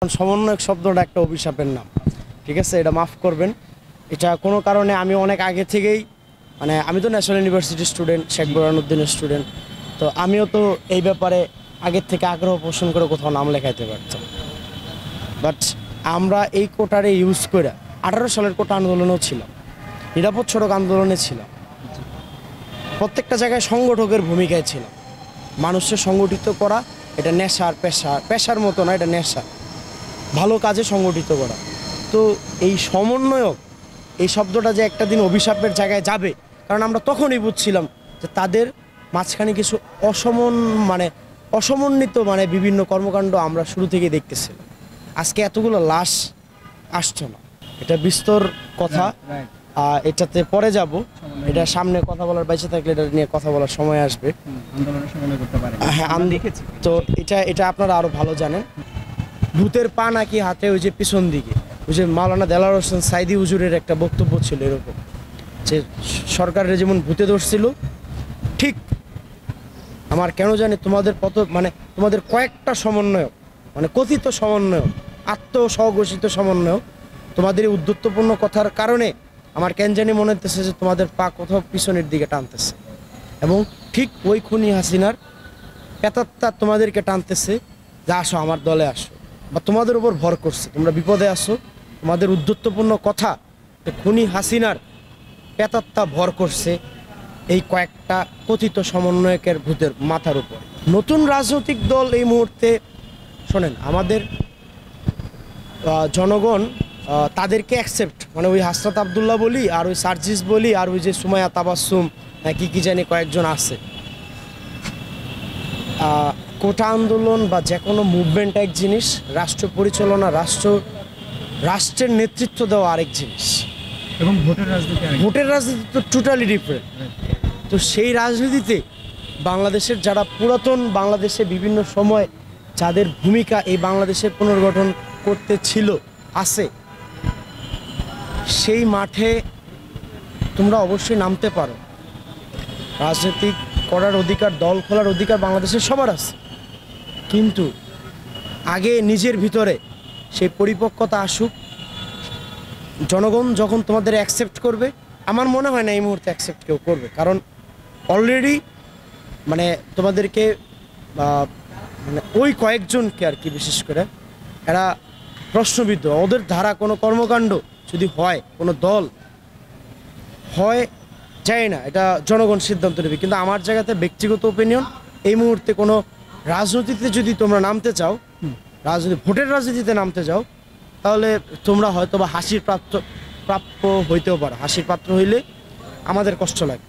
সমন্বয়ক শব্দটা একটা অভিশাপের নাম, ঠিক আছে? এটা মাফ করবেন। এটা কোনো কারণে আমি অনেক আগে থেকেই মানে আমি তো ন্যাশনাল ইউনিভার্সিটির স্টুডেন্ট, শেখ বুরহানুদ্দিনের স্টুডেন্ট, তো আমিও তো এই ব্যাপারে আগের থেকে আগ্রহ পোষণ করে কোথাও নাম লেখাইতে পারতাম। বাট আমরা এই কোটারে ইউজ করে 18 সালের কোটা আন্দোলনেও ছিলাম, নিরাপদ সড়ক আন্দোলনে ছিলাম, প্রত্যেকটা জায়গায় সংগঠকের ভূমিকায় ছিলাম। মানুষকে সংগঠিত করা এটা পেশার মতো না, এটা নেশা, ভালো কাজে সংগঠিত করা। তো এই সমন্বয়ক এই শব্দটা যে একটা দিন অভিশাপের জায়গায় যাবে, কারণ আমরা তখনই বুঝছিলাম যে তাদের মাঝখানে কিছু অসমন্বিত বিভিন্ন কর্মকাণ্ড আমরা শুরু থেকে দেখতেছিলাম। আজকে এতগুলো লাশ আসতো না, এটা বিস্তর কথা, এটাতে পরে যাব, এটা সামনে কথা বলার বাইচে থাকলে এটা নিয়ে কথা বলার সময় আসবে। হ্যাঁ, আমি দেখেছি। তো এটা আপনারা আরো ভালো জানেন। ভূতের পা নাকি হাতে, ওই যে পিছন দিকে, ওই যে মাওলানা দেলাওয়ার হোসেন সাইদি হুজুরের একটা বক্তব্য ছিল এরকম, যে সরকারের যেমন ভূতে ধরছিল, ঠিক আমার কেন জানি তোমাদের কয়েকটা সমন্বয়ক, কথিত সমন্বয়ক, আত্মসহঘোষিত সমন্বয়ক, তোমাদের এই উদ্ধত্তপূর্ণ কথার কারণে আমার কেন জানি মনে হতেছে যে তোমাদের পা কোথাও পিছনের দিকে টানতেছে, এবং ঠিক ওই খুনি হাসিনার পেতাত্তা তোমাদেরকে টানতেছে যে আসো আমার দলে আসো, বা তোমাদের উপর ভর করছে, তোমরা বিপদে আসো। তোমাদের উদ্ধত্তপূর্ণ কথা, খুনি হাসিনার পেতাত্তা ভর করছে এই কয়েকটা কথিত সমন্বয়কের ভূতের মাথার উপর। নতুন রাজনৈতিক দল এই মুহূর্তে শোনেন, আমাদের জনগণ তাদেরকে অ্যাকসেপ্ট, ওই হাসনাত আবদুল্লাহ বলি, আর ওই সার্জিস বলি, আর ওই যে সুমাইয়া তাবাসসুম, কি জানি কয়েকজন আছে। কোটা আন্দোলন বা যে কোনো মুভমেন্ট এক জিনিস, রাষ্ট্র পরিচালনা, রাষ্ট্রের নেতৃত্ব দেওয়া আরেক জিনিস, এবং ভোটের রাজনীতি তো টোটালি ডিফারেন্ট। তো সেই রাজনীতিতে বাংলাদেশের যারা পুরাতন, বাংলাদেশে বিভিন্ন সময় যাদের ভূমিকা এই বাংলাদেশের পুনর্গঠন করতে ছিল, আছে, সেই মাঠে তোমরা অবশ্যই নামতে পারো। রাজনীতি করার অধিকার, দল খোলার অধিকার বাংলাদেশের সবার আছে, কিন্তু আগে নিজের ভিতরে সেই পরিপক্কতা আসুক। জনগণ যখন তোমাদের অ্যাকসেপ্ট করবে, আমার মনে হয় না এই মুহূর্তে অ্যাকসেপ্ট কেউ করবে, কারণ অলরেডি তোমাদেরকে ওই কয়েকজনকে আর কি, বিশেষ করে এরা প্রশ্নবিদ্ধ, ওদের ধারা কোনো কর্মকাণ্ড যদি হয়, কোনো দল হয়, যায় না, এটা জনগণ সিদ্ধান্ত নেবে। কিন্তু আমার জায়গাতে ব্যক্তিগত ওপিনিয়ন, এই মুহূর্তে কোনো রাজনীতিতে যদি তোমরা নামতে চাও, ভোটের রাজনীতিতে নামতে যাও, তাহলে তোমরা হয়তো বা হাসির প্রাপ্য হইতেও পারো। হাসির পাত্র হইলে আমাদের কষ্ট লাগে।